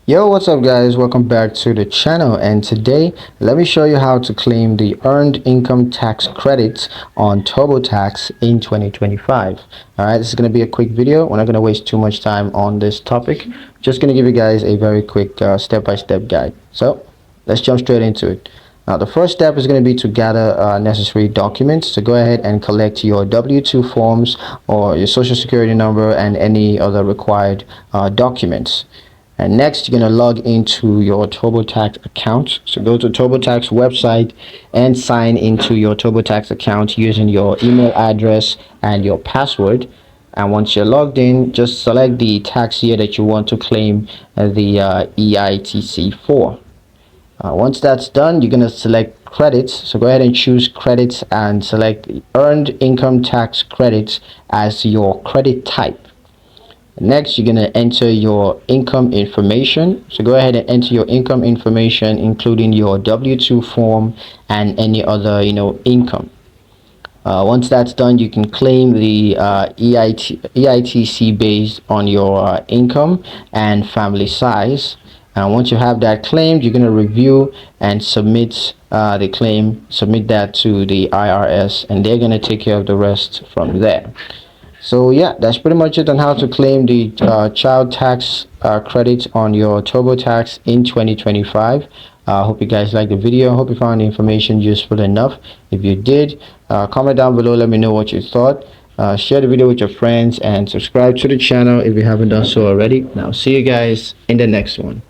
Yo, what's up guys, welcome back to the channel, and today let me show you how to claim the earned income tax credits on Turbotax in 2025. All right, this is going to be a quick video. We're not going to waste too much time on this topic. Just going to give you guys a very quick step-by-step guide. So let's jump straight into it. Now the first step is going to be to gather necessary documents. So go ahead and collect your W-2 forms or your social security number and any other required documents. And next, you're going to log into your Turbotax account. So go to Turbotax website and sign into your Turbotax account using your email address and your password. And once you're logged in, just select the tax year that you want to claim the Eitc for. Once that's done, you're going to select credits. So go ahead and choose credits and select earned income tax credits as your credit type. Next, you're going to enter your income information. So go ahead and enter your income information, including your W-2 form and any other income. Once that's done, you can claim the EITC based on your income and family size. And once you have that claimed, you're going to review and submit the claim, submit that to the IRS, and they're going to take care of the rest from there. So yeah, that's pretty much it on how to claim the child tax credit on your Turbotax in 2025. I hope you guys liked the video. I hope you found the information useful enough. If you did, comment down below, let me know what you thought. Share the video with your friends and subscribe to the channel if you haven't done so already. Now see you guys in the next one.